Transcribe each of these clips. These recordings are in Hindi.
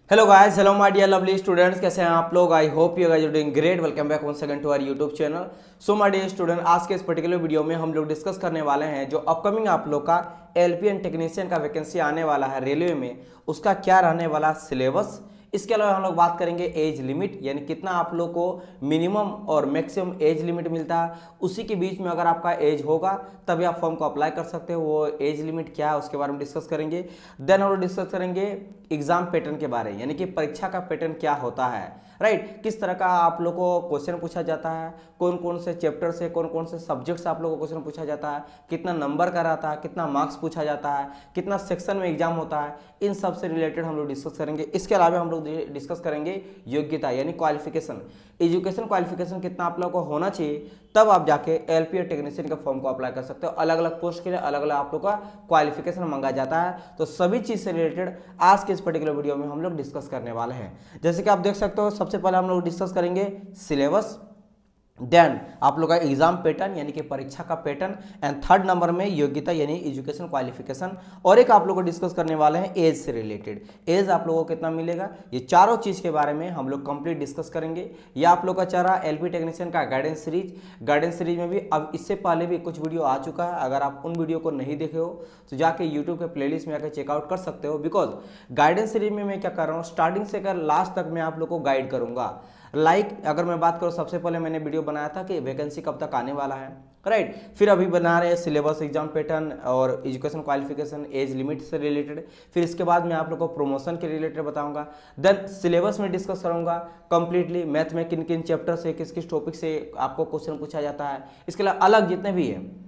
Hello guys, hello my dear lovely students, कैसे हैं आप लोग। I hope you guys are doing great. Welcome back once again to our YouTube channel. So my dear student, आज के इस पर्टिकुलर वीडियो में हम लोग डिस्कस करने वाले हैं जो अपकमिंग आप लोग का एलपीएन टेक्नीशियन का वैकेंसी आने वाला है रेलवे में, उसका क्या रहने वाला सिलेबस। इसके अलावा हम लोग बात करेंगे एज लिमिट, यानी कितना आप लोग को मिनिमम और मैक्सिमम एज लिमिट मिलता है। उसी के बीच में अगर आपका एज होगा तभी आप फॉर्म को अप्लाई कर सकते हो। वो एज लिमिट क्या है उसके बारे में डिस्कस करेंगे। देन हम लोग डिस्कस करेंगे एग्जाम पैटर्न के बारे में, यानी कि परीक्षा का पैटर्न क्या होता है, राइट। किस तरह का आप लोग को क्वेश्चन पूछा जाता है, कौन कौन से चैप्टर से, कौन कौन से सब्जेक्ट से आप लोग को क्वेश्चन पूछा जाता है, कितना नंबर का रहता है, कितना मार्क्स पूछा जाता है, कितना सेक्शन में एग्जाम होता है, इन सब से रिलेटेड हम लोग डिस्कस करेंगे। इसके अलावा हम लोग डिस्कस करेंगे योग्यता यानी क्वालिफिकेशन, एजुकेशन क्वालिफिकेशन कितना आप लोग को होना चाहिए, तब आप जाके एलपीए टेक्नीशियन का फॉर्म को अप्लाई कर सकते हो। अलग अलग पोस्ट के लिए अलग अलग आप लोग का क्वालिफिकेशन मांगा जाता है। तो सभी चीज से रिलेटेड आज के इस पर्टिकुलर वीडियो में हम लोग डिस्कस करने वाले हैं। जैसे कि आप देख सकते हो, सबसे पहले हम लोग डिस्कस करेंगे सिलेबस, देन आप लोग का एग्जाम पैटर्न यानी कि परीक्षा का पैटर्न, एंड थर्ड नंबर में योग्यता यानी एजुकेशन क्वालिफिकेशन, और एक आप लोग को डिस्कस करने वाले हैं एज से रिलेटेड। एज आप लोगों को कितना मिलेगा, ये चारों चीज के बारे में हम लोग कंप्लीट डिस्कस करेंगे। ये आप लोग का चल रहा एलपी टेक्नीशियन का गाइडेंस सीरीज। गाइडेंस सीरीज में भी अब इससे पहले भी कुछ वीडियो आ चुका है। अगर आप उन वीडियो को नहीं देखे हो तो जाके यूट्यूब के प्लेलिस्ट में आकर चेकआउट कर सकते हो। बिकॉज गाइडेंस सीरीज में मैं क्या कर रहा हूँ, स्टार्टिंग से कर लास्ट तक मैं आप लोग को गाइड करूंगा। अगर मैं बात करूं, सबसे पहले मैंने वीडियो बनाया था कि वैकेंसी कब तक आने वाला है, राइट। फिर अभी बना रहे हैं सिलेबस, एग्जाम पैटर्न और एजुकेशन क्वालिफिकेशन, एज लिमिट से रिलेटेड। फिर इसके बाद मैं आप लोग को प्रमोशन के रिलेटेड बताऊंगा। देन सिलेबस में डिस्कस करूंगा कंप्लीटली, मैथ में किन किन चैप्टर से, किस किस टॉपिक से आपको क्वेश्चन पूछा जाता है। इसके अलावा अलग जितने भी है,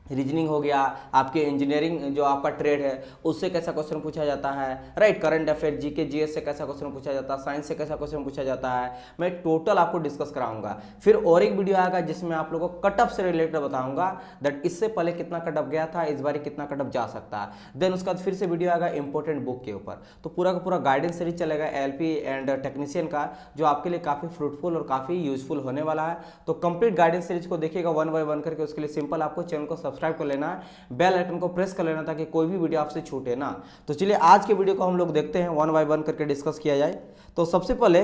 रीजनिंग हो गया, आपके इंजीनियरिंग जो आपका ट्रेड है उससे कैसा क्वेश्चन पूछा जाता है, right. Current affair, GK GS से कैसा क्वेश्चन पूछा जाता है, साइंस से कैसा क्वेश्चन पूछा जाता है, मैं टोटल आपको डिस्कस कराऊंगा। फिर और एक वीडियो आएगा जिसमें आप लोगों को कट ऑफ से रिलेटेड बताऊंगा, दैट इससे पहले कितना कट ऑफ गया था, इस बार कितना कट ऑफ जा सकता है। देन उसके बाद फिर से वीडियो आएगा इंपॉर्टेंट बुक के ऊपर। तो पूरा का पूरा गाइडेंस सीरीज चलेगा एलपी एंड टेक्नीशियन का, जो आपके लिए काफी फ्रूटफुल और काफी यूजफुल होने वाला है। तो कंप्लीट गाइडेंस सीरीज को देखिएगा वन बाय वन करके। उसके लिए सिंपल आपको चैनल को सब्सक्राइब कर लेना है, बेल आइकन को प्रेस कर लेना ताकि कोई भी वीडियो आपसे छूटे ना। तो चलिए आज के वीडियो को हम लोग देखते हैं, वन बाय वन करके डिस्कस किया जाए। तो सबसे पहले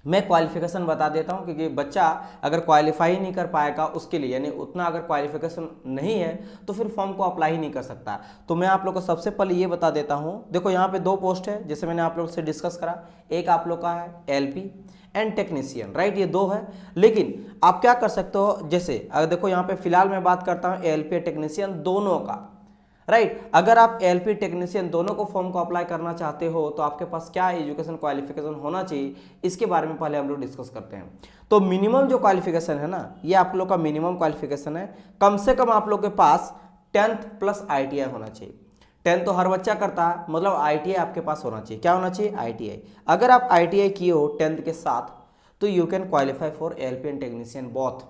मैं क्वालिफिकेशन बता देता हूं, क्योंकि बच्चा अगर क्वालिफाई नहीं कर पाएगा उसके लिए, यानी उतना अगर क्वालिफिकेशन नहीं है तो फिर फॉर्म को अप्लाई ही नहीं कर सकता। तो मैं आप लोग को सबसे पहले ये बता देता हूं। देखो यहाँ पे दो पोस्ट है जैसे मैंने आप लोग से डिस्कस करा, एक आप लोग का है एलपी एंड टेक्नीशियन, राइट। ये दो है, लेकिन आप क्या कर सकते हो, जैसे अगर देखो यहाँ पे फिलहाल मैं बात करता हूँ एलपी टेक्नीशियन दोनों का, राइट। अगर आप एलपी टेक्नीशियन दोनों को फॉर्म को अप्लाई करना चाहते हो तो आपके पास क्या एजुकेशन क्वालिफिकेशन होना चाहिए, इसके बारे में पहले हम लोग डिस्कस करते हैं। तो मिनिमम जो क्वालिफिकेशन है ना, ये आप लोग का मिनिमम क्वालिफिकेशन है, कम से कम आप लोग के पास 10th प्लस आईटीआई होना चाहिए। 10th तो हर बच्चा करता है, मतलब आईटीआई आपके पास होना चाहिए। क्या होना चाहिए, आईटीआई। अगर आप आईटीआई किए हो 10th के साथ तो you can qualify for LP and technician both.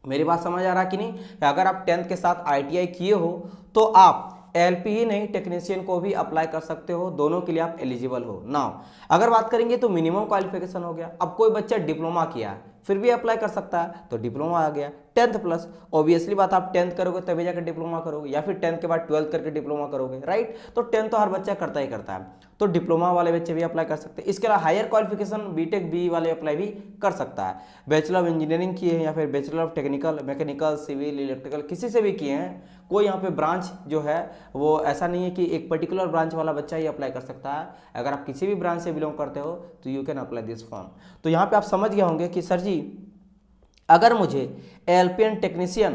मेरी बात समझ आ रहा कि नहीं, कि अगर आप 10th के साथ आईटीआई किए हो तो आप एलपी ही नहीं टेक्नीशियन को भी अप्लाई कर सकते हो, दोनों के लिए आप एलिजिबल हो। नाउ अगर बात करेंगे तो मिनिमम क्वालिफिकेशन हो गया। अब कोई बच्चा डिप्लोमा किया है फिर भी अप्लाई कर सकता है, तो डिप्लोमा आ गया 10th प्लस। ऑब्वियसली बात, आप 10th करोगे तभी जाकर डिप्लोमा करोगे, या फिर 10th के बाद 12th करके डिप्लोमा करोगे, राइट। तो 10th तो हर बच्चा करता ही करता है, तो डिप्लोमा वाले बच्चे भी अप्लाई कर सकते हैं। इसके अलावा हायर क्वालिफिकेशन बीटेक बी वाले अप्लाई भी कर सकता है। बैचलर ऑफ इंजीनियरिंग किए हैं या फिर bachelor of technical, mechanical, civil, electrical, किसी से भी किए हैं, कोई यहाँ पे ब्रांच जो है वो ऐसा नहीं है कि एक पर्टिकुलर ब्रांच वाला बच्चा ही अप्लाई कर सकता है। अगर आप किसी भी ब्रांच से बिलोंग करते हो तो you can apply this form. तो यहाँ पे आप समझ गए होंगे कि सर जी अगर मुझे एलपी एंड टेक्नीशियन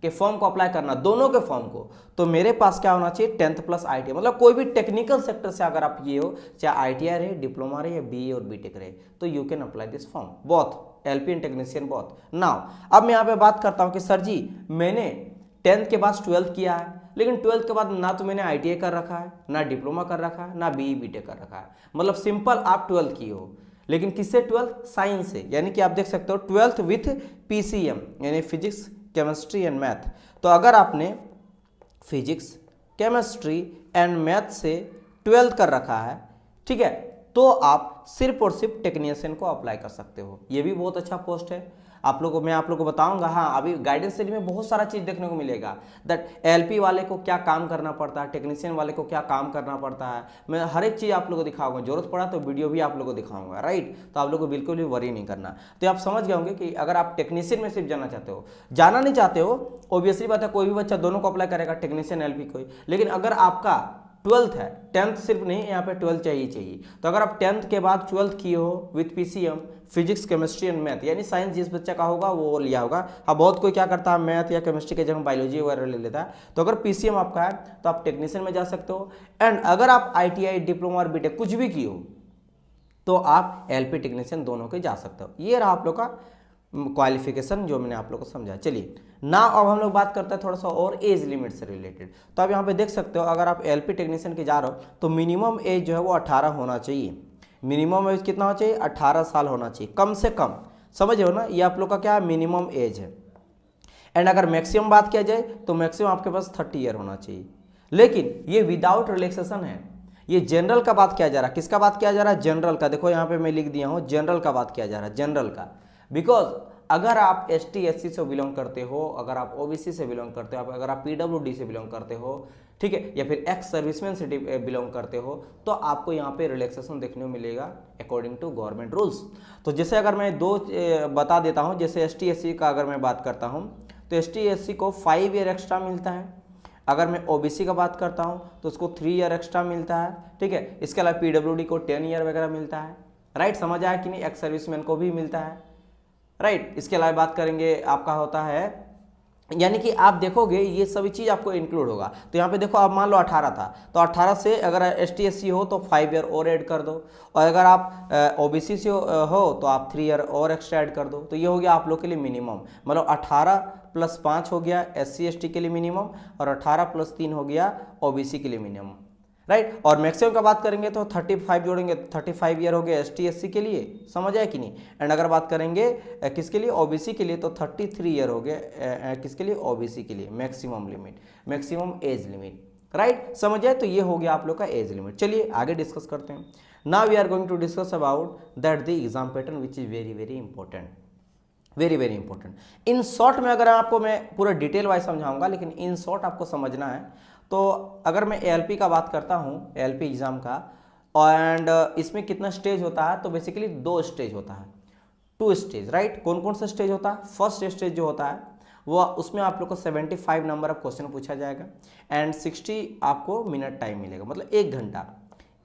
के फॉर्म को अप्लाई करना, दोनों के फॉर्म को, तो मेरे पास क्या होना चाहिए, 10th प्लस आईटीआई। मतलब कोई भी टेक्निकल सेक्टर से अगर आप ये हो, चाहे आईटीआई रहे, डिप्लोमा रहे या बीए और बीटेक रहे, तो you can apply this form both LP and technician both. Now अब मैं यहाँ पे बात करता हूँ कि सर जी मैंने 10th के बाद 12th किया है, लेकिन 12th के बाद ना तो मैंने आईटीआई कर रखा है, ना डिप्लोमा कर रखा है, ना बीई बीटेक कर रखा है। मतलब सिंपल आप 12th किए हो, लेकिन किससे 12th, साइंस से। यानी कि आप देख सकते हो 12th विथ पीसीएम यानी फिजिक्स केमिस्ट्री एंड मैथ। तो अगर आपने फिजिक्स केमिस्ट्री एंड मैथ से 12th कर रखा है, ठीक है, तो आप सिर्फ और सिर्फ टेक्नीशियन को अप्लाई कर सकते हो। ये भी बहुत अच्छा पोस्ट है। आप लोगों को मैं आप लोगों को बताऊंगा। हाँ, अभी गाइडेंस सीरीज में बहुत सारा चीज देखने को मिलेगा, दैट एलपी वाले को क्या काम करना पड़ता है, टेक्नीशियन वाले को क्या काम करना पड़ता है, मैं हर एक चीज आप लोगों को दिखाऊंगा, जरूरत पड़ा तो वीडियो भी आप लोगों को दिखाऊंगा, राइट। तो आप लोगों को बिल्कुल भी वरी नहीं करना। तो आप समझ गए होंगे कि अगर आप टेक्नीशियन में सिर्फ जाना चाहते हो, जाना नहीं चाहते हो, ऑब्वियसली बात है कोई भी बच्चा दोनों को अप्लाई करेगा, टेक्नीशियन एलपी कोई। लेकिन अगर आपका 12th है, 10th सिर्फ नहीं, यहाँ पे 12th चाहिए। तो अगर आप 10th के बाद 12th किए हो with PCM, physics chemistry and math, यानी साइंस जिस बच्चा का होगा वो लिया होगा। हाँ, बहुत कोई क्या करता है मैथ या केमिस्ट्री के जगह बायोलॉजी वगैरह ले लेता है। तो अगर पीसीएम आपका है तो आप टेक्नीशियन में जा सकते हो। एंड अगर आप आईटीआई, डिप्लोमा और बीटेक कुछ भी किए हो तो आप एलपी टेक्नीशियन दोनों के जा सकते हो। ये रहा आप लोग का क्वालिफिकेशन जो मैंने आप लोग को समझा। चलिए ना, अब हम लोग बात करते हैं थोड़ा सा और एज लिमिट से रिलेटेड। तो आप यहाँ पे देख सकते हो, अगर आप एलपी टेक्नीशियन की जा रहे हो तो मिनिमम एज जो है वो 18 होना चाहिए। मिनिमम एज कितना होना चाहिए? 18 साल होना चाहिए कम से कम, समझ हो ना। ये आप लोग का क्या मिनिमम एज है। एंड अगर मैक्सिमम बात किया जाए तो मैक्सिमम आपके पास 30 ईयर होना चाहिए। लेकिन ये विदाउट रिलैक्सेशन है, ये जनरल का बात किया जा रहा है। किसका बात किया जा रहा है? जनरल का। देखो यहाँ पे मैं लिख दिया हूँ, जनरल का बात किया जा रहा है, जनरल का। बिकॉज अगर आप एसटी एससी से बिलोंग करते हो, अगर आप ओबीसी से बिलोंग करते हो, अगर आप पीडब्ल्यूडी से बिलोंग करते हो, ठीक है, या फिर एक्स सर्विसमैन से बिलोंग करते हो, तो आपको यहाँ पे रिलैक्सेशन देखने को मिलेगा अकॉर्डिंग टू गवर्नमेंट रूल्स। तो जैसे अगर मैं दो बता देता हूँ, जैसे एसटी एससी का अगर मैं बात करता हूँ तो एसटी एससी को 5 ईयर एक्स्ट्रा मिलता है। अगर मैं ओबीसी का बात करता हूँ तो उसको 3 ईयर एक्स्ट्रा मिलता है, ठीक है। इसके अलावा पीडब्ल्यूडी को 10 ईयर वगैरह मिलता है, राइट। समझ आया कि नहीं? एक्स सर्विसमैन को भी मिलता है, राइट। इसके अलावा बात करेंगे आपका होता है, यानी कि आप देखोगे ये सभी चीज आपको इंक्लूड होगा। तो यहाँ पे देखो, आप मान लो 18 था तो 18 से अगर एसटी एससी हो तो 5 ईयर और ऐड कर दो, और अगर आप ओबीसी से हो तो आप 3 ईयर और एक्स्ट्रा ऐड कर दो। तो ये हो गया आप लोग के लिए मिनिमम, मतलब 18 + 5 हो गया एससी एसटी के लिए मिनिमम, और 18 + 3 हो गया ओबीसी के लिए मिनिमम, राइट। और मैक्सिमम का बात करेंगे तो 35 जोड़ेंगे, 35 ईयर हो गया एसटी एससी के लिए, समझ आया कि नहीं। एंड अगर बात करेंगे किसके लिए? ओबीसी के लिए, तो 33 ईयर हो गए किसके लिए? ओबीसी के लिए। Maximum limit, maximum age limit, right. समझ आए? तो ये हो गया आप लोग का एज लिमिट। चलिए आगे डिस्कस करते हैं। Now we are going to discuss about that the exam pattern which is very very important, very very important. In short में अगर आपको मैं पूरा डिटेल वाइज समझाऊंगा, लेकिन इन शॉर्ट आपको समझना है। तो अगर मैं एलपी का बात करता हूँ, एलपी एग्जाम का, एंड इसमें कितना स्टेज होता है? तो बेसिकली 2 स्टेज होता है, 2 स्टेज, राइट। कौन कौन सा स्टेज होता है? फर्स्ट स्टेज जो होता है वो, उसमें आप लोग को 75 नंबर ऑफ क्वेश्चन पूछा जाएगा एंड 60 आपको मिनट टाइम मिलेगा, मतलब 1 घंटा।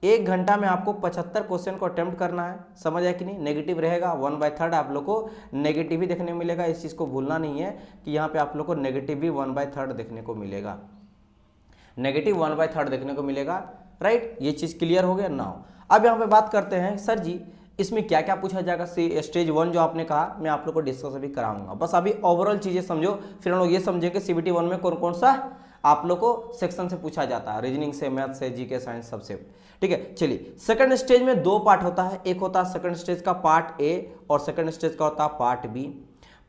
1 घंटा में आपको 75 क्वेश्चन को अटेम्प्ट करना है, समझ आया कि नहीं। नेगेटिव रहेगा, 1/3 आप लोग को नेगेटिव ही देखने को मिलेगा। इस चीज़ को भूलना नहीं है कि यहाँ पे आप लोग को नेगेटिव भी 1/3 देखने को मिलेगा, नेगेटिव 1/3 देखने को मिलेगा, राइट। ये चीज़ क्लियर हो गया। नाउ अब यहाँ पे बात करते हैं, सर जी इसमें क्या क्या पूछा जाएगा। स्टेज 1 जो आपने कहा, मैं आप लोग को डिस्कस अभी कराऊंगा। बस अभी ओवरऑल चीज़ें समझो, फिर हम लोग ये समझेंगे CBT 1 में कौन कौन सा आप लोग को सेक्शन से पूछा जाता है, रीजनिंग से, मैथ से, जीके, साइंस, सबसे, ठीक है। चलिए, सेकंड स्टेज में 2 पार्ट होता है। एक होता है सेकंड स्टेज का पार्ट ए, और सेकंड स्टेज का होता है पार्ट बी।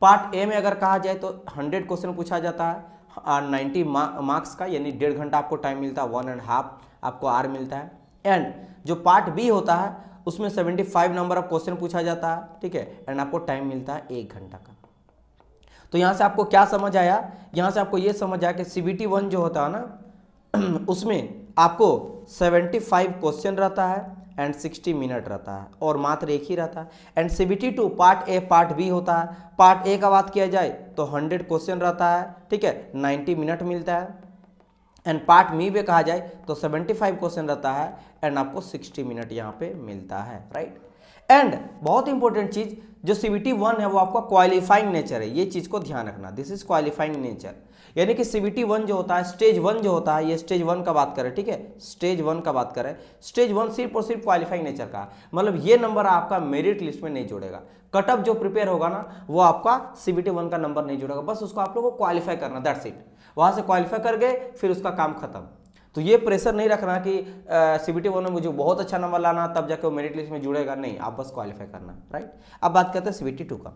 पार्ट ए में अगर कहा जाए तो 100 क्वेश्चन पूछा जाता है, 90 मार्क्स का, यानी 1.5 घंटा आपको टाइम मिलता है, 1.5 आपको आर मिलता है। एंड जो पार्ट बी होता है उसमें 75 नंबर ऑफ क्वेश्चन पूछा जाता है, ठीक है, एंड आपको टाइम मिलता है 1 घंटा का। तो यहाँ से आपको क्या समझ आया? यहाँ से आपको ये समझ आया कि CBT 1 जो होता है ना उसमें आपको 75 क्वेश्चन रहता है एंड 60 मिनट रहता है, और मात्र एक ही रहता है। And CBT 2 part A part B होता है। पार्ट ए का बात किया जाए तो 100 क्वेश्चन रहता है, ठीक है, 90 मिनट मिलता है। एंड पार्ट बी में कहा जाए तो 75 क्वेश्चन रहता है एंड आपको 60 मिनट यहाँ पे मिलता है, राइट। एंड बहुत इंपॉर्टेंट चीज, जो CBT 1 है वो आपका क्वालिफाइंग नेचर है, ये चीज को ध्यान रखना, दिस इज क्वालिफाइंग नेचर। यानी कि CBT 1 जो होता है, स्टेज 1 जो होता है, ये स्टेज 1 का बात करें, ठीक है, स्टेज 1 का बात करें। स्टेज 1 सिर्फ और सिर्फ क्वालिफाइंग नेचर का, मतलब ये नंबर आपका मेरिट लिस्ट में नहीं जोड़ेगा। कटअप जो प्रिपेयर होगा ना वो आपका CBT 1 का नंबर नहीं जोड़ेगा, बस उसको आप लोगों को क्वालिफाई करना, दैट्स इट। वहां से क्वालिफाई कर गए फिर उसका काम खत्म। तो ये प्रेशर नहीं रखना कि CBT 1 में मुझे बहुत अच्छा नंबर लाना तब जाके वो मेरिट लिस्ट में जुड़ेगा, नहीं, आप बस क्वालिफाई करना, राइट। अब बात करते हैं CBT 2 का।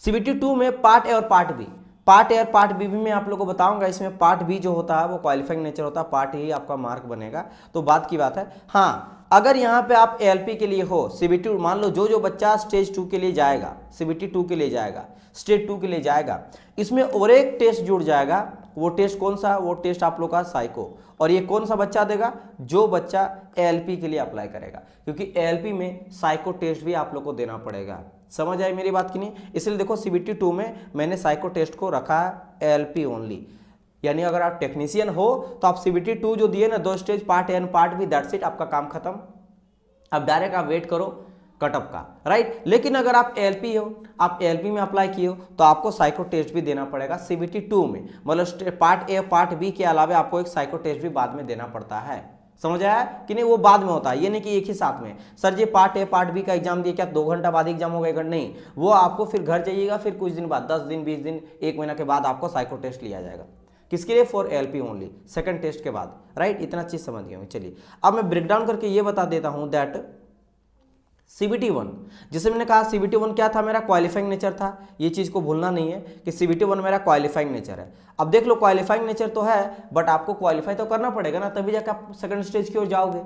CBT 2 में पार्ट ए और पार्ट बी, पार्ट ए और पार्ट बी भी मैं आप लोगों को बताऊंगा। इसमें पार्ट बी जो होता है वो क्वालिफाइंग नेचर होता है, पार्ट ही आपका मार्क बनेगा। तो बात की बात है, हाँ अगर यहाँ पे आप एएलपी के लिए हो, सीबीटी मान लो जो बच्चा स्टेज 2 के लिए जाएगा, सीबीटी 2 के लिए जाएगा, स्टेज 2 के लिए जाएगा, इसमें और एक टेस्ट जुड़ जाएगा। वो टेस्ट कौन सा? वो टेस्ट आप लोग का साइको। और ये कौन सा बच्चा देगा? जो बच्चा एएलपी के लिए अप्लाई करेगा, क्योंकि एएलपी में साइको टेस्ट भी आप लोग को देना पड़ेगा। समझ आई मेरी बात की नहीं? इसलिए देखो सीबीटी 2 में मैंने साइको टेस्ट को रखा है एएलपी ओनली। यानी अगर आप टेक्नीशियन हो तो आप सीबीटी 2 जो दिए ना, 2 stage, part A and part B, that's it, आपका काम खत्म। अब डायरेक्ट आप वेट करो कटअप का, राइट। लेकिन अगर आप एएलपी हो, आप एएलपी में अप्लाई किए हो, तो आपको साइको टेस्ट भी देना पड़ेगा सीबीटी 2 में। मतलब पार्ट ए पार्ट बी के अलावा आपको एक साइको टेस्ट भी बाद में देना पड़ता है। समझ आया कि नहीं? वो बाद में होता है, ये नहीं कि एक ही साथ में। Sir ji part A part B का एग्जाम दिए, क्या 2 घंटा बाद एग्जाम होगा? 1 घंटा नहीं, वो आपको फिर घर जाइएगा, फिर कुछ दिन बाद, 10 दिन 20 दिन 1 महीना के बाद आपको साइको टेस्ट लिया जाएगा। किसके लिए? For ALP only, second test के बाद, राइट। इतना चीज समझ गए। चलिए अब मैं ब्रेकडाउन करके ये बता देता हूं दैट सीबीटी 1, जैसे मैंने कहा सीबीटी 1 क्या था? मेरा क्वालिफाइंग नेचर था। ये चीज को भूलना नहीं है कि सीबीटी 1 मेरा क्वालिफाइंग नेचर है। अब देख लो, क्वालिफाइंग नेचर तो है, बट आपको क्वालिफाई तो करना पड़ेगा ना, तभी जाकर आप सेकंड स्टेज की ओर जाओगे।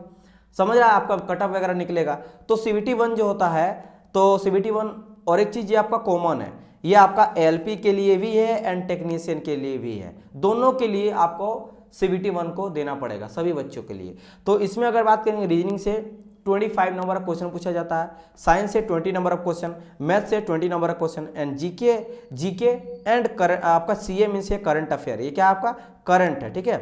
समझ रहा है? आपका कटअप वगैरह निकलेगा। तो सीबीटी 1 जो होता है, तो सीबीटी 1 और एक चीज ये आपका कॉमन है, ये आपका एएलपी के लिए भी है एंड टेक्नीशियन के लिए भी है। दोनों के लिए आपको सीबीटी 1 को देना पड़ेगा, सभी बच्चों के लिए। तो इसमें अगर बात करेंगे, रीजनिंग से 25 नंबर ऑफ क्वेश्चन पूछा जाता है, साइंस से 20 नंबर ऑफ क्वेश्चन, मैथ से 20 number of question, and GK and आपका सीए मीन्स करंट अफेयर। ये क्या आपका करंट है, ठीक है,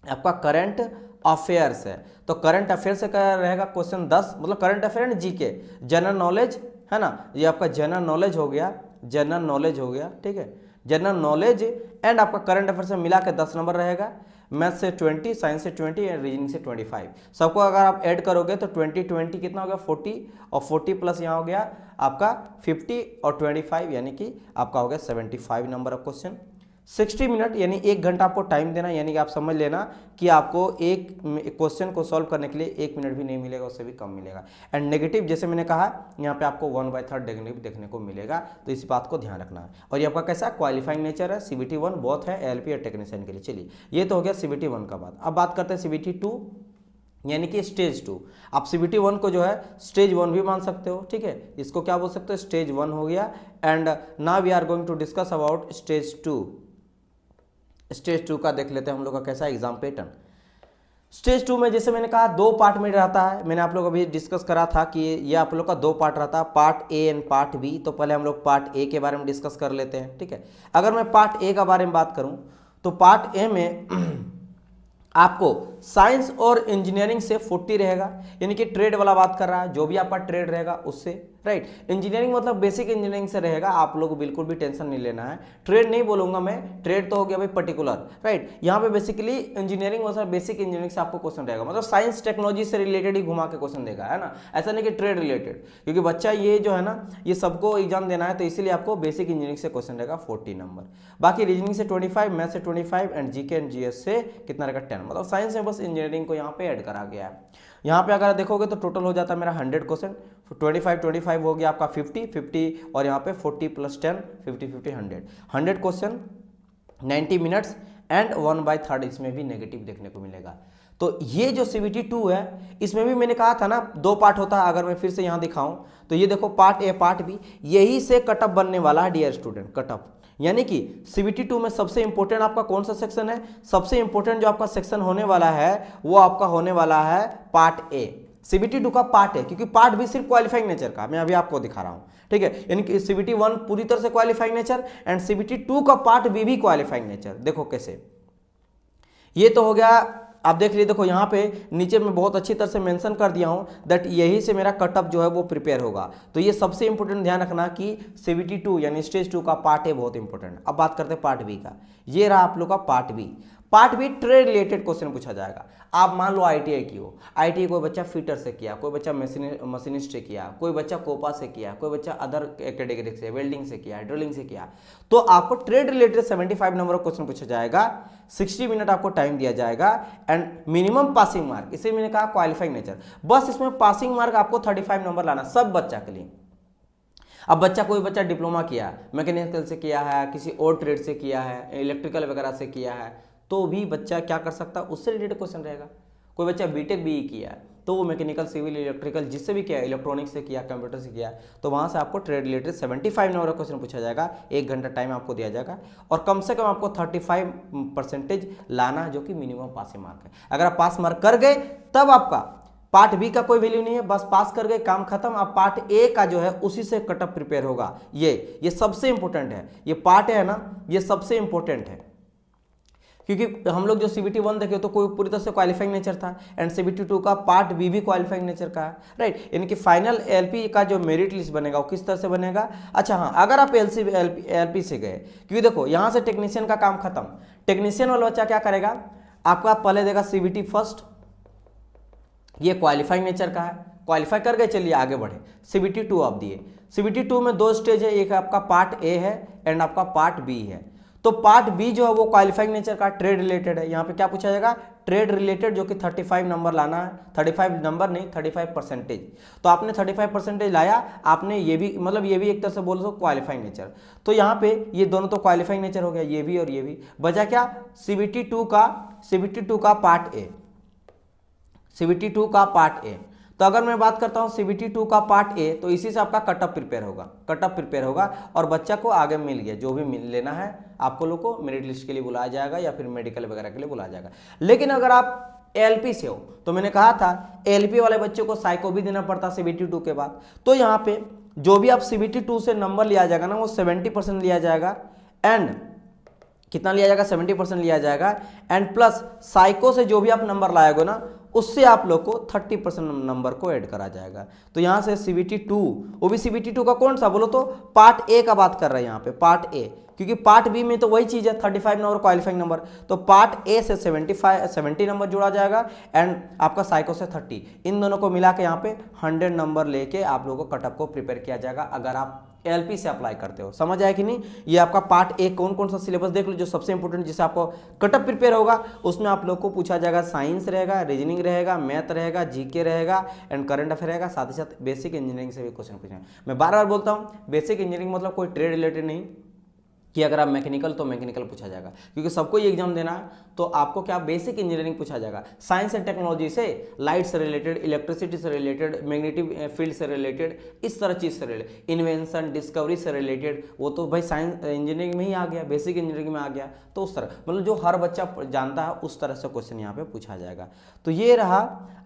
आपका करंट अफेयर्स है। तो करंट अफेयर से क्या रहेगा? क्वेश्चन 10, मतलब current affair and GK, general knowledge है ना, ये आपका जनरल नॉलेज हो गया, जनरल नॉलेज हो गया, ठीक है, जनरल नॉलेज एंड आपका करंट अफेयर से मिला के 10 नंबर रहेगा। मैथ से 20, साइंस से 20 एंड रीजनिंग से 25। सबको अगर आप ऐड करोगे तो 20 कितना हो गया? 40, और 40 प्लस यहाँ हो गया आपका 50 और 25, यानी कि आपका हो गया 75 नंबर ऑफ क्वेश्चन। 60 मिनट यानी 1 घंटा आपको टाइम देना, यानी कि आप समझ लेना कि आपको एक क्वेश्चन को सॉल्व करने के लिए 1 मिनट भी नहीं मिलेगा, उससे भी कम मिलेगा। एंड नेगेटिव जैसे मैंने कहा, यहाँ पे आपको 1/3 नेगेटिव देखने को मिलेगा, तो इस बात को ध्यान रखना है। और ये आपका कैसा क्वालिफाइंग नेचर है, सीबीटी 1 बहुत है एएलपी और टेक्नीशियन के लिए। चलिए ये तो हो गया सीबीटी 1 का बात। अब बात करते हैं सीबीटी 2, यानी कि स्टेज 2। आप सीबीटी 1 को जो है स्टेज 1 भी मान सकते हो, ठीक है, इसको क्या बोल सकते हो? स्टेज 1 हो गया। And now we are going to discuss about stage 2। Stage 2 का देख लेते हैं हम लोग का कैसा एग्जाम पैटर्न। स्टेज 2 में जैसे मैंने कहा 2 पार्ट में रहता है। मैंने आप लोग अभी डिस्कस करा था कि ये आप लोग का 2 पार्ट रहता है, part A and part B. तो पहले हम लोग पार्ट ए के बारे में डिस्कस कर लेते हैं, ठीक है। अगर मैं पार्ट ए का बारे में बात करूं तो पार्ट ए में आपको साइंस और इंजीनियरिंग से 40 रहेगा, यानी कि ट्रेड वाला बात कर रहा है, जो भी आपका ट्रेड रहेगा उससे, राइट। इंजीनियरिंग मतलब बेसिक इंजीनियरिंग से रहेगा, आप लोग को बिल्कुल भी टेंशन नहीं लेना है। ट्रेड नहीं बोलूंगा मैं, ट्रेड तो हो गया भाई पर्टिकुलर, राइट। यहाँ पे बेसिकली इंजीनियरिंग मतलब बेसिक इंजीनियरिंग से आपको क्वेश्चन रहेगा, मतलब साइंस टेक्नोलॉजी से रिलेटेड ही घुमा के क्वेश्चन देगा, है ना। ऐसा नहीं कि ट्रेड रिलेटेड, क्योंकि बच्चा ये जो है ना, ये सबको एग्जाम देना है, तो इसीलिए आपको बेसिक इंजीनियरिंग से क्वेश्चन रहेगा 40 नंबर। बाकी रीजनिंग से 25, मैथ से 25 एंड जीके एंड जीएस से कितना रहेगा? 10। मतलब साइंस में बस इंजीनियरिंग को यहाँ पे ऐड करा गया है। यहाँ पे अगर देखोगे तो टोटल हो जाता है मेरा 100 क्वेश्चन, 25 हो गया आपका 50 और यहाँ पे 40 + 10 50 100 क्वेश्चन 90 मिनट्स एंड 1/3 इसमें भी नेगेटिव देखने को मिलेगा। तो ये जो सीबीटी 2 है, इसमें भी मैंने कहा था ना 2 पार्ट होता है। अगर मैं फिर से यहाँ दिखाऊं तो ये देखो पार्ट ए पार्ट बी, यही से कटअप बनने वाला है डियर स्टूडेंट, कटअप। यानी कि सीबीटी 2 में सबसे इंपॉर्टेंट आपका कौन सा सेक्शन है? सबसे इंपॉर्टेंट जो आपका सेक्शन होने वाला है वो आपका होने वाला है पार्ट ए। सीबीटी 2 का पार्ट है, क्योंकि पार्ट बी सिर्फ क्वालिफाइंग नेचर का, मैं अभी आपको दिखा रहा हूं, ठीक है। यानी कि सीबीटी 1 पूरी तरह से क्वालिफाइंग नेचर एंड सीबीटी 2 का पार्ट बी भी क्वालिफाइंग नेचर। देखो कैसे, ये तो हो गया। आप देख लीजिए, देखो यहाँ पे नीचे में बहुत अच्छी तरह से मेंशन कर दिया हूँ दैट यही से मेरा कटअप जो है वो प्रिपेयर होगा। तो ये सबसे इंपॉर्टेंट ध्यान रखना कि सीबीटी 2 यानी स्टेज 2 का पार्ट ए बहुत इंपॉर्टेंट। अब बात करते हैं पार्ट बी का। ये रहा आप लोग का part B. Part B trade related question पूछा जाएगा। आप मान लो आईटीआई की हो, आईटीआई कोई बच्चा फिटर से किया, कोई बच्चा मशीनिस्ट से किया, कोई बच्चा कोपा से किया, कोई बच्चा अदर कैटेगरी से, वेल्डिंग से किया, ड्रिलिंग से किया, तो आपको trade related 75 number of question पूछा जाएगा। 60 मिनट आपको टाइम दिया जाएगा एंड मिनिमम पासिंग मार्क, इसे मैंने कहा क्वालिफाइंग नेचर, बस इसमें पासिंग मार्क आपको 35 नंबर लाना सब बच्चा के लिए। अब बच्चा कोई बच्चा डिप्लोमा किया, मैकेनिकल से किया है, किसी और ट्रेड से किया है, इलेक्ट्रिकल वगैरह से किया है, तो भी बच्चा क्या कर सकता है, उससे रिलेटेड क्वेश्चन रहेगा। कोई बच्चा बीटेक बीई किया है, तो वो मैकेनिकल, सिविल, इलेक्ट्रिकल जिससे भी किया, इलेक्ट्रॉनिक्स से किया, कंप्यूटर से किया, तो वहाँ से आपको ट्रेड रिलेटेड 75 नंबर का क्वेश्चन पूछा जाएगा। 1 घंटा टाइम आपको दिया जाएगा और कम से कम आपको 35% लाना है, जो कि मिनिमम पासिंग मार्क है। अगर आप पास मार्क कर गए तब आपका पार्ट बी का कोई वैल्यू नहीं है, बस पास कर गए, काम खत्म। अब पार्ट ए का जो है उसी से कटअप प्रिपेयर होगा। ये सबसे इंपॉर्टेंट है, ये पार्ट है ना, ये सबसे इंपॉर्टेंट है, क्योंकि हम लोग जो CBT 1 देखे तो कोई पूरी तरह से क्वालिफाइंग नेचर था, एंड CBT 2 का पार्ट बी भी क्वालिफाइंग नेचर का है, राइट। इनकी फाइनल LP का जो मेरिट लिस्ट बनेगा वो किस तरह से बनेगा। अच्छा हाँ, अगर आप LP से गए, क्योंकि देखो यहाँ से टेक्नीशियन का काम खत्म। टेक्नीशियन वाला बच्चा क्या करेगा, आपका पहले देगा CBT फर्स्ट, ये क्वालिफाइंग नेचर का है, क्वालिफाई कर गए, चलिए आगे बढ़े। CBT 2 आप दिए, CBT 2 में 2 स्टेज है, एक आपका पार्ट ए है एंड आपका पार्ट बी है। तो पार्ट बी जो है वो क्वालिफाइंग नेचर का, ट्रेड रिलेटेड है। यहाँ पे क्या पूछा जाएगा, ट्रेड रिलेटेड, जो कि 35 नंबर लाना है, 35 नंबर नहीं 35%। तो आपने 35% लाया, आपने ये भी, मतलब ये भी एक तरह से बोल दो क्वालिफाइंग नेचर। तो यहाँ पे ये दोनों तो क्वालिफाइंग नेचर हो गया, ये भी और ये भी। बचा क्या, CBT 2 का पार्ट ए, CBT 2 का पार्ट ए। तो अगर मैं बात करता हूं CBT 2 का पार्ट ए, तो इसी से आपका कटअप प्रिपेयर होगा और बच्चा को आगे मिल गया, जो भी लेना है आपको लोग को मेरिट लिस्ट के लिए बुलाया जाएगा या फिर मेडिकल वगैरह के लिए बुलाया जाएगा। लेकिन अगर आप LP से हो, तो मैंने कहा था LP वाले बच्चों को साइको भी देना पड़ता CBT 2 के बाद। तो यहाँ पे जो भी आप CBT 2 से नंबर लिया जाएगा ना, वो 70% लिया जाएगा, एंड कितना लिया जाएगा, 70% लिया जाएगा, एंड प्लस साइको से जो भी आप नंबर लाएगा ना, उससे आप लोग को 30% नंबर को ऐड करा जाएगा। तो यहाँ से CBT 2, वो भी CBT 2 का कौन सा बोलो तो पार्ट ए का बात कर रहे हैं यहाँ पे, पार्ट ए, क्योंकि पार्ट बी में तो वही चीज़ है 35 नंबर क्वालिफाइंग नंबर। तो पार्ट ए से 70 नंबर जोड़ा जाएगा एंड आपका साइको से 30, इन दोनों को मिला के यहाँ पे 100 नंबर लेके आप लोगों को कटअप को प्रिपेयर किया जाएगा, अगर आप LP से अप्लाई करते हो। समझ आया कि नहीं। ये आपका पार्ट ए, कौन कौन सा सिलेबस देख लो जो सबसे इंपॉर्टेंट, जिससे आपको कटअप प्रिपेयर होगा। उसमें आप लोग को पूछा जाएगा साइंस रहेगा, रीजनिंग रहेगा, मैथ रहेगा, GK रहेगा एंड करंट अफेयर रहेगा, साथ ही साथ बेसिक इंजीनियरिंग से भी क्वेश्चन पूछेंगे। मैं बार बार बोलता हूँ, बेसिक इंजीनियरिंग मतलब कोई ट्रेड रिलेटेड नहीं कि अगर आप मैकेनिकल तो मैकेनिकल पूछा जाएगा, क्योंकि सबको ये एग्जाम देना है। तो आपको क्या बेसिक इंजीनियरिंग पूछा जाएगा, साइंस एंड टेक्नोलॉजी से, लाइट से रिलेटेड, इलेक्ट्रिसिटी से रिलेटेड, मैग्नेटिक फील्ड से रिलेटेड, इस तरह चीज़ से रिलेटेड, इन्वेंशन डिस्कवरी से रिलेटेड, वो तो भाई साइंस इंजीनियरिंग में ही आ गया, बेसिक इंजीनियरिंग में आ गया। तो उस तरह, मतलब जो हर बच्चा जानता है उस तरह से क्वेश्चन यहाँ पे पूछा जाएगा। तो ये रहा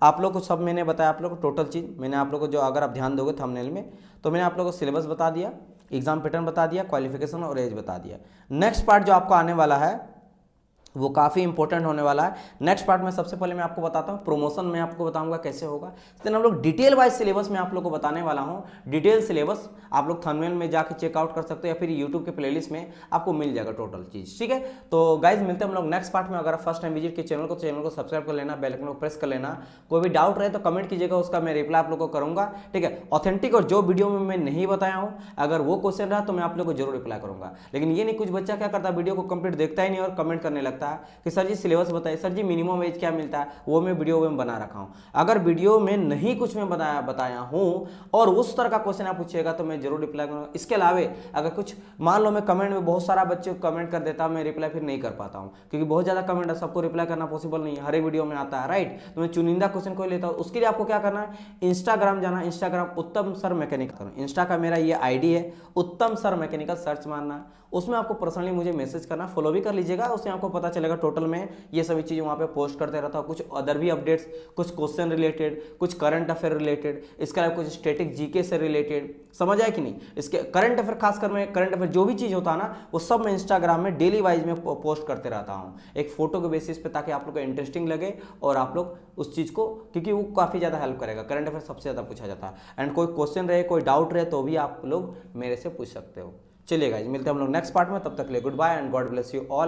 आप लोग को, सब मैंने बताया आप लोग को, टोटल चीज़ मैंने आप लोग को, जो अगर आप ध्यान दोगे थंबनेल में, तो मैंने आप लोग को सिलेबस बता दिया, एग्जाम पैटर्न बता दिया, क्वालिफिकेशन और एज बता दिया। नेक्स्ट पार्ट जो आपको आने वाला है वो काफ़ी इंपॉर्टेंट होने वाला है। नेक्स्ट पार्ट में सबसे पहले मैं आपको बताता हूँ प्रमोशन, में आपको बताऊंगा कैसे होगा। देन हम लोग डिटेल वाइज सिलेबस में आप लोग को बताने वाला हूँ। डिटेल सिलेबस आप लोग थंबनेल में जाके चेकआउट कर सकते हो या फिर यूट्यूब के प्लेलिस्ट में आपको मिल जाएगा टोटल चीज़, ठीक है। तो गाइज मिलते हैं हम लोग नेक्स्ट पार्ट में। अगर फर्स्ट टाइम विजिट के चैनल को सब्सक्राइब कर लेना, बेल आइकन को प्रेस कर लेना। कोई भी डाउट रहे तो कमेंट कीजिएगा, उसका मैं रिप्लाई आप लोग को करूँगा, ठीक है। ऑथेंटिक और जो वीडियो में मैं नहीं बताया हूँ, अगर वो क्वेश्चन रहा तो मैं आप लोग को जरूर रिप्लाई करूँगा। लेकिन ये नहीं, कुछ बच्चा क्या करता है, वीडियो को कंप्लीट देखता ही नहीं और कमेंट करने लगता है कि सर जी सिलेबस बताइए, सर जी मिनिमम एज क्या मिलता है, वो मैं वीडियो में बना रखा हूं। अगर वीडियो में नहीं कुछ मैं बताया हूं और उस तरह का क्वेश्चन आप पूछिएगा तो मैं जरूर रिप्लाई करूंगा। इसके अलावा अगर कुछ मान लो मैं कमेंट में बहुत सारा बच्चे कमेंट कर देता, मैं रिप्लाई फिर नहीं कर पाता हूं, क्योंकि बहुत ज्यादा कमेंट है, सबको रिप्लाई करना पॉसिबल नहीं है, हर एक वीडियो में आता है, राइट। तो मैं चुनिंदा क्वेश्चन को लेता हूं। उसके लिए आपको क्या करना है, इंस्टाग्राम जाना, इंस्टाग्राम उत्तम सर मैकेनिकल, इंस्टा का मेरा ये ID है, उत्तम सर मैकेनिकल सर्च मारना, उसमें आपको पर्सनली मुझे मैसेज करना, फॉलो भी कर लीजिएगा, उसमें आपको पता चलेगा टोटल में ये सभी चीज़ें वहाँ पे पोस्ट करते रहता हूँ। कुछ अदर भी अपडेट्स, कुछ क्वेश्चन रिलेटेड, कुछ करंट अफेयर रिलेटेड, इसके अलावा कुछ स्टैटिक GK से रिलेटेड, समझ आया कि नहीं। इसके करंट अफेयर, खासकर मैं करंट अफेयर जो भी चीज़ होता है ना, वो सब मैं इंस्टाग्राम में डेली वाइज में पोस्ट करते रहता हूँ, एक फोटो के बेसिस पे, ताकि आप लोग को इंटरेस्टिंग लगे और आप लोग उस चीज़ को, क्योंकि वो काफ़ी ज़्यादा हेल्प करेगा। करंट अफेयर सबसे ज़्यादा पूछा जाता है, एंड कोई क्वेश्चन रहे, कोई डाउट रहे तो भी आप लोग मेरे से पूछ सकते हो। चलिए गाइस, मिलते हैं हम लोग नेक्स्ट पार्ट में, तब तक के लिए goodbye and God bless you all.